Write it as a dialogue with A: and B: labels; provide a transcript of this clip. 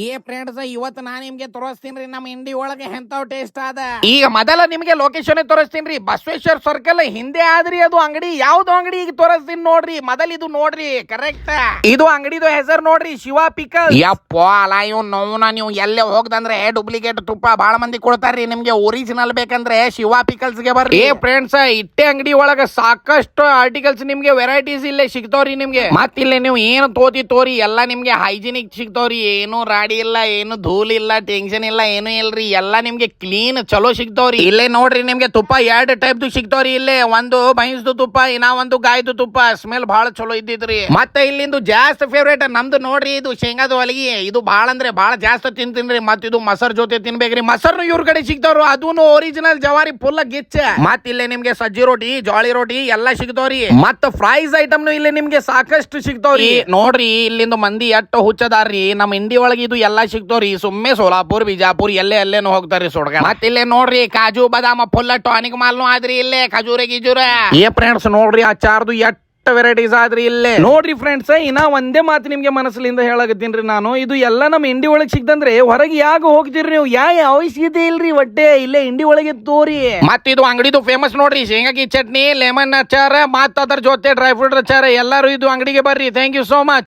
A: ಏ ಫ್ರೆಂಡ್ಸ್, ಇವತ್ತು ನಾ ನಿಮ್ಗೆ ತೋರಿಸ್ತೀನಿ ನಮ್ಮ ಇಂಡಿ ಒಳಗೆ ಎಂತಾವ್ ಟೇಸ್ಟ್ ಅದ. ಈಗ ಮೊದಲ ನಿಮ್ಗೆ ಲೊಕೇಶನ್ ತೋರಿಸ್ತೀನಿ. ಬಸವೇಶ್ವರ ಸರ್ಕಲ್ ಹಿಂದೆ ಆದ್ರಿ ಅದು ಅಂಗಡಿ. ಯಾವ್ದು ಅಂಗಡಿ ಈಗ ತೋರಿಸ್ತೀನಿ ನೋಡ್ರಿ. ಮೊದಲ್ ಇದು ನೋಡ್ರಿ, ಕರೆಕ್ಟ್ ಇದು ಅಂಗಡಿದು ಹೆಸರು ನೋಡ್ರಿ, ಶಿವ ಪಿಕಲ್. ಯಪ್ಪ ಅಲ್ಲ ಇವ್ ನೋವ್ನ, ನೀವು ಎಲ್ಲೇ ಹೋಗ್ದಂದ್ರೆ ಡೂಪ್ಲಿಕೇಟ್ ತುಪ್ಪ ಬಹಳ ಮಂದಿ ಕೊಡ್ತಾರ್ರಿ. ನಿಮ್ಗೆ ಒರಿಜಿನಲ್ ಬೇಕಂದ್ರೆ ಶಿವ ಪಿಕಲ್ಸ್ ಗೆ ಬರ್ರಿ. ಏ ಫ್ರೆಂಡ್ಸ್, ಇಟ್ಟೆ ಅಂಗಡಿ ಒಳಗ ಸಾಕಷ್ಟು ಆರ್ಟಿಕಲ್ಸ್ ನಿಮ್ಗೆ ವೆರೈಟೀಸ್ ಇಲ್ಲೇ ಸಿಗ್ತಾವ್ರಿ. ನಿಮ್ಗೆ ಮತ್ ಇಲ್ಲೇ ನೀವು ಏನು ತೋರಿ ಎಲ್ಲಾ ನಿಮ್ಗೆ ಹೈಜಿನಿಕ್ ಸಿಗ್ತಾವ್ರಿ. ಏನು ರಾಡಿ ಇಲ್ಲ, ಏನು ಧೂಲ್ ಇಲ್ಲ, ಟೆನ್ಷನ್ ಇಲ್ಲ, ಏನು ಇಲ್ರಿ. ಎಲ್ಲಾ ನಿಮ್ಗೆ ಕ್ಲೀನ್ ಚಲೋ ಸಿಗ್ತಾವ್ರಿ. ಇಲ್ಲೇ ನೋಡ್ರಿ, ನಿಮ್ಗೆ ತುಪ್ಪ ಎರಡು ಟೈಪ್ ಸಿಗ್ತಾವ್ರಿ. ಇಲ್ಲೇ ಒಂದು ಭೈಂಸ್ದು ತುಪ್ಪ, ಇನ್ನ ಒಂದು ಗಾಯ್ದು ತುಪ್ಪ. ಸ್ಮೆಲ್ ಬಹಳ ಚಲೋ ಇದ್ದಿದ್ರಿ. ಮತ್ತೆ ಇಲ್ಲಿಂದು ಜಾಸ್ತಿ ಫೇವ್ರೇಟ್ ನಮ್ದು ನೋಡ್ರಿ, ಇದು ಶೇಂಗಾದ ಹೊಲಗಿ. ಇದು ಬಹಳ ಅಂದ್ರೆ ಬಹಳ ಜಾಸ್ತಿ ತಿಂತೀನ್ರಿ. ಮತ್ ಇದು ಮೊಸರ್ ಜೊತೆ ತಿನ್ಬೇಕ್ರಿ. ಮೊಸರ್ನು ಇವ್ರ ಕಡೆ ಸಿಗ್ತಾವ್ರು, ಅದೂನು ಒರಿಜಿನಲ್ ಜವಾರಿ ಫುಲ್ ಗಿಚ್ಚ. ಮತ್ ಇಲ್ಲೇ ನಿಮ್ಗೆ ಸಜ್ಜಿ ರೋಟಿ, ಜೋಳಿ ರೋಟಿ ಎಲ್ಲಾ ಸಿಗ್ತಾವ್ರಿ. ಮತ್ ಫ್ರೈಸ್ ಐಟಮ್ನು ಇಲ್ಲಿ ನಿಮ್ಗೆ ಸಾಕಷ್ಟು ಸಿಗ್ತಾವ್ರಿ. ನೋಡ್ರಿ, ಇಲ್ಲಿಂದ ಮಂದಿ ಎಟ್ಟು ಹುಚ್ಚದಾರ್ರಿ. ನಮ್ಮ ಇಂಡಿ ಒಳಗೆ ಇದು ಎಲ್ಲಾ ಸಿಗ್ತಾವ್ರಿ. ಸುಮ್ಮನೆ ಸೋಲಾಪುರ್, ಬಿಜಾಪುರ್ ಎಲ್ಲೇನು ಹೋಗ್ತಾರಿ ಸುಡ್ಗ. ಮತ್ ಇಲ್ಲೇ ನೋಡ್ರಿ, ಕಾಜು ಬಾದಾಮ ಫುಲ್ ಟಾನಿಕ್ ಮಾಲ್ನು ಆದ್ರಿ. ಇಲ್ಲೇ ಖಜೂರ ಗಿಜೂರ. ಏ ಫ್ರೆಂಡ್ಸ್ ನೋಡ್ರಿ, ಅಚಾರ್ದು ಎಟ್ ವೆರೈಟೀಸ್ ಆದ್ರಿ ಇಲ್ಲೇ ನೋಡ್ರಿ. ಫ್ರೆಂಡ್ಸ್, ಇನ್ನ ಒಂದೇ ಮಾತು ನಿಮ್ಗೆ ಮನಸ್ಸಿನಿಂದ ಹೇಳಕತ್ತೀನ್ರಿ ನಾನು. ಇದು ಎಲ್ಲ ನಮ್ಮ ಇಂಡಿ ಒಳಗೆ ಸಿಗ್ತಂದ್ರೆ ಹೊರಗೆ ಯಾಕ ಹೋಗ್ತಿರಿ ನೀವು? ಅವಶ್ಯಕತೆ ಇಲ್ರಿ ಒಟ್ಟೆ, ಇಲ್ಲೇ ಇಂಡಿ ಒಳಗೆ ತೋರಿ. ಮತ್ ಇದು ಅಂಗಡಿದು ಫೇಮಸ್ ನೋಡ್ರಿ, ಶೇಂಗಾಕಿ ಚಟ್ನಿ, ಲೆಮನ್ ಅಚಾರ, ಮತ್ ಅದರ ಜೊತೆ ಡ್ರೈ ಫ್ರೂಟ್ ಅಚಾರ. ಎಲ್ಲಾರು ಇದು ಅಂಗಡಿಗೆ ಬರ್ರಿ. Thank you so much.